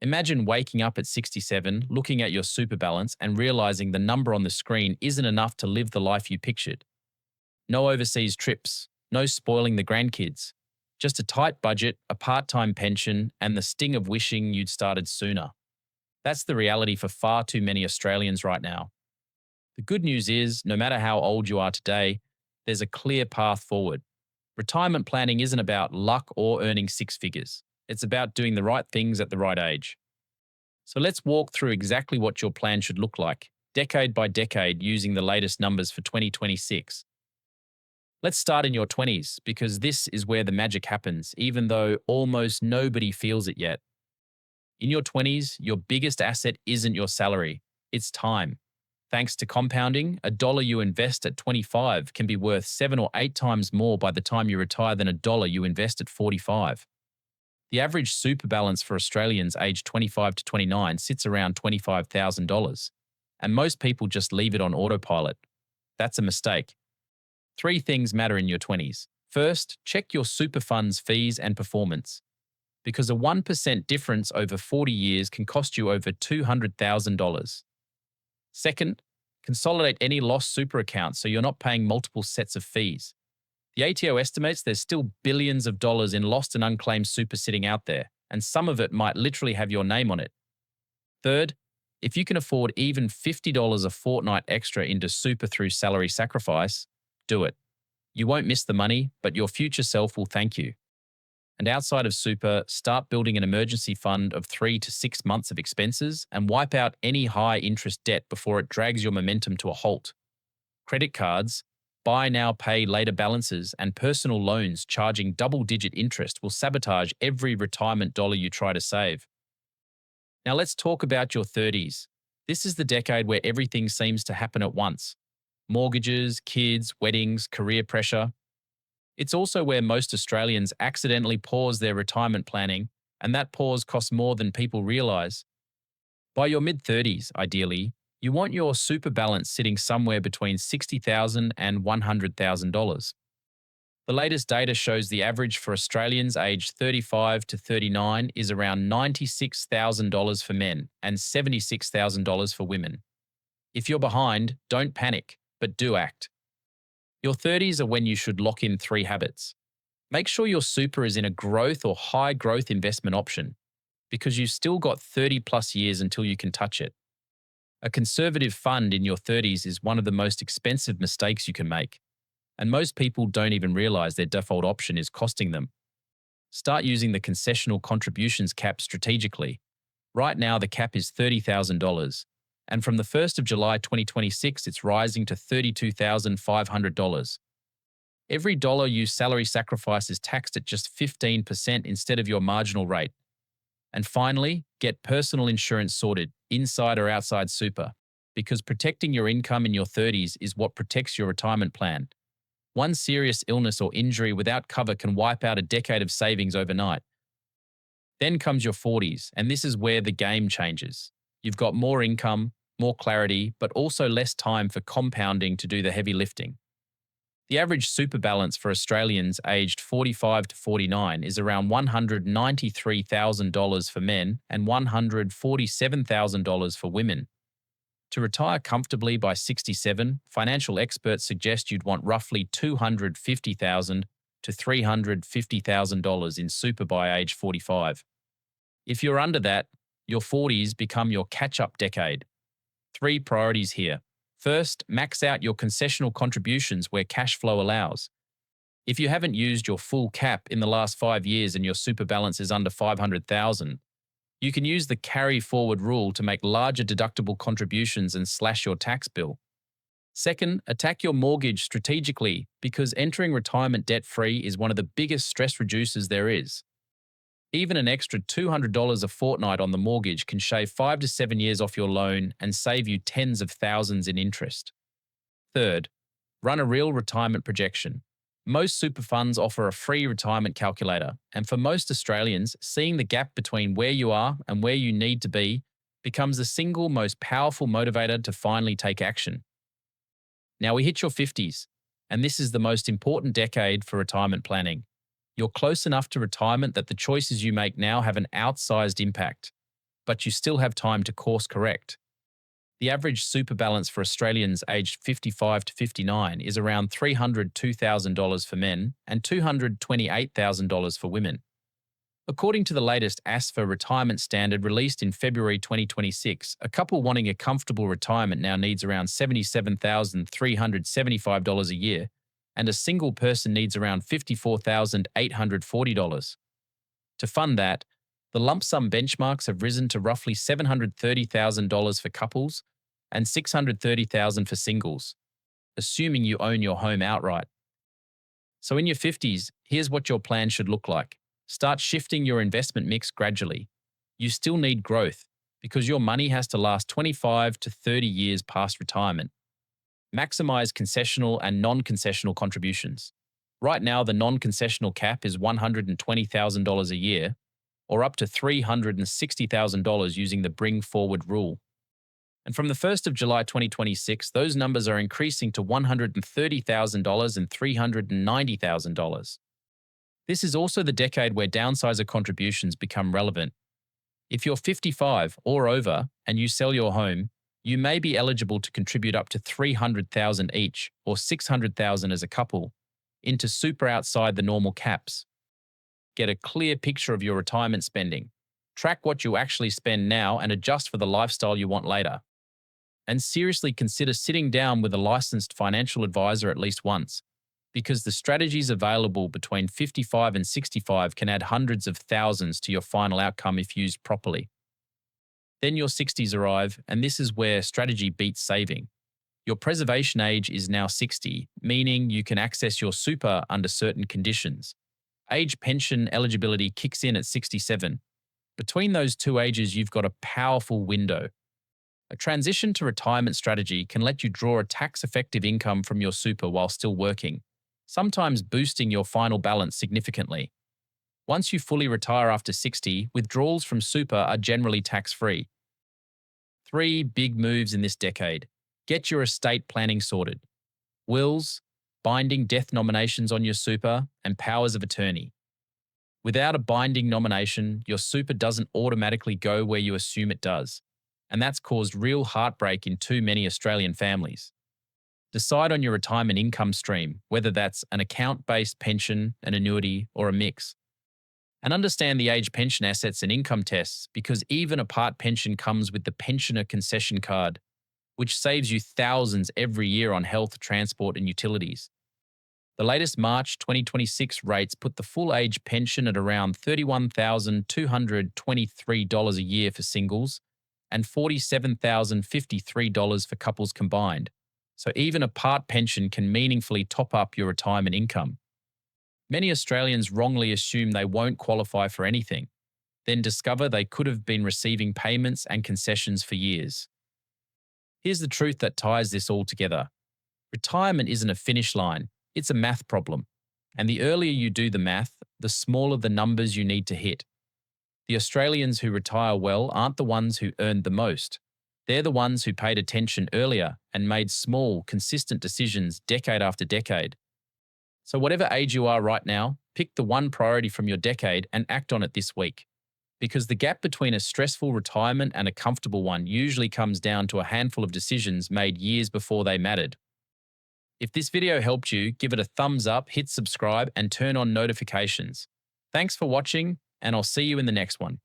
Imagine waking up at 67, looking at your super balance, and realizing the number on the screen isn't enough to live the life you pictured. No overseas trips, no spoiling the grandkids, just a tight budget, a part time pension, and the sting of wishing you'd started sooner. That's the reality for far too many Australians right now. The good news is, no matter how old you are today, there's a clear path forward. Retirement planning isn't about luck or earning six figures. It's about doing the right things at the right age. So let's walk through exactly what your plan should look like, decade by decade, using the latest numbers for 2026. Let's start in your 20s because this is where the magic happens, even though almost nobody feels it yet. In your 20s, your biggest asset isn't your salary, it's time. Thanks to compounding, a dollar you invest at 25 can be worth 7 or 8 times more by the time you retire than a dollar you invest at 45. The average super balance for Australians aged 25 to 29 sits around $25,000, and most people just leave it on autopilot. That's a mistake. Three things matter in your 20s. First, check your super fund's fees and performance, because a 1% difference over 40 years can cost you over $200,000. Second, consolidate any lost super accounts so you're not paying multiple sets of fees. The ATO estimates there's still billions of dollars in lost and unclaimed super sitting out there, and some of it might literally have your name on it. Third, if you can afford even $50 a fortnight extra into super through salary sacrifice, do it. You won't miss the money, but your future self will thank you. And outside of super, start building an emergency fund of 3 to 6 months of expenses and wipe out any high interest debt before it drags your momentum to a halt. Credit cards, buy now, pay later balances, and personal loans charging double-digit interest will sabotage every retirement dollar you try to save. Now let's talk about your 30s. This is the decade where everything seems to happen at once. Mortgages, kids, weddings, career pressure. It's also where most Australians accidentally pause their retirement planning, and that pause costs more than people realise. By your mid-30s, ideally, you want your super balance sitting somewhere between $60,000 and $100,000. The latest data shows the average for Australians aged 35 to 39 is around $96,000 for men and $76,000 for women. If you're behind, don't panic, but do act. Your 30s are when you should lock in 3 habits. Make sure your super is in a growth or high growth investment option, because you've still got 30 plus years until you can touch it. A conservative fund in your 30s is one of the most expensive mistakes you can make, and most people don't even realize their default option is costing them. Start using the concessional contributions cap strategically. Right now, the cap is $30,000. And from the 1st of July 2026, it's rising to $32,500. Every dollar you salary sacrifice is taxed at just 15% instead of your marginal rate. And finally, get personal insurance sorted, inside or outside super, because protecting your income in your 30s is what protects your retirement plan. One serious illness or injury without cover can wipe out a decade of savings overnight. Then comes your 40s, and this is where the game changes. You've got more income, more clarity, but also less time for compounding to do the heavy lifting. The average super balance for Australians aged 45 to 49 is around $193,000 for men and $147,000 for women. To retire comfortably by 67, financial experts suggest you'd want roughly $250,000 to $350,000 in super by age 45. If you're under that, your 40s become your catch-up decade. 3 priorities here. First, max out your concessional contributions where cash flow allows. If you haven't used your full cap in the last 5 years and your super balance is under $500,000, you can use the carry forward rule to make larger deductible contributions and slash your tax bill. Second, attack your mortgage strategically because entering retirement debt-free is one of the biggest stress reducers there is. Even an extra $200 a fortnight on the mortgage can shave 5 to 7 years off your loan and save you tens of thousands in interest. Third, run a real retirement projection. Most super funds offer a free retirement calculator, and for most Australians, seeing the gap between where you are and where you need to be becomes the single most powerful motivator to finally take action. Now we hit your 50s, and this is the most important decade for retirement planning. You're close enough to retirement that the choices you make now have an outsized impact. but you still have time to course correct. The average super balance for Australians aged 55 to 59 is around $302,000 for men and $228,000 for women. According to the latest ASFA Retirement Standard released in February 2026, a couple wanting a comfortable retirement now needs around $77,375 a year, and a single person needs around $54,840. To fund that, the lump sum benchmarks have risen to roughly $730,000 for couples and $630,000 for singles, assuming you own your home outright. So in your 50s, here's what your plan should look like. Start shifting your investment mix gradually. You still need growth because your money has to last 25 to 30 years past retirement. Maximize concessional and non-concessional contributions. Right now, the non-concessional cap is $120,000 a year, or up to $360,000 using the bring forward rule. And from the 1st of July 2026, those numbers are increasing to $130,000 and $390,000. This is also the decade where downsizer contributions become relevant. If you're 55 or over and you sell your home, you may be eligible to contribute up to $300,000 each or $600,000 as a couple into super outside the normal caps. Get a clear picture of your retirement spending. Track what you actually spend now and adjust for the lifestyle you want later. And seriously consider sitting down with a licensed financial advisor at least once, because the strategies available between 55 and 65 can add hundreds of thousands to your final outcome if used properly. Then your 60s arrive, and this is where strategy beats saving. Your preservation age is now 60, meaning you can access your super under certain conditions. Age pension eligibility kicks in at 67. Between those two ages, you've got a powerful window. A transition to retirement strategy can let you draw a tax-effective income from your super while still working, sometimes boosting your final balance significantly. Once you fully retire after 60, withdrawals from super are generally tax-free. 3 big moves in this decade. Get your estate planning sorted. Wills, binding death nominations on your super, and powers of attorney. Without a binding nomination, your super doesn't automatically go where you assume it does, and that's caused real heartbreak in too many Australian families. Decide on your retirement income stream, whether that's an account-based pension, an annuity, or a mix. And understand the age pension assets and income tests, because even a part pension comes with the pensioner concession card, which saves you thousands every year on health, transport, and utilities. The latest March 2026 rates put the full age pension at around $31,223 a year for singles and $47,053 for couples combined. So even a part pension can meaningfully top up your retirement income. Many Australians wrongly assume they won't qualify for anything, then discover they could have been receiving payments and concessions for years. Here's the truth that ties this all together. Retirement isn't a finish line, it's a math problem. And the earlier you do the math, the smaller the numbers you need to hit. The Australians who retire well aren't the ones who earned the most. They're the ones who paid attention earlier and made small, consistent decisions decade after decade. So whatever age you are right now, pick the one priority from your decade and act on it this week. Because the gap between a stressful retirement and a comfortable one usually comes down to a handful of decisions made years before they mattered. If this video helped you, give it a thumbs up, hit subscribe, and turn on notifications. Thanks for watching, and I'll see you in the next one.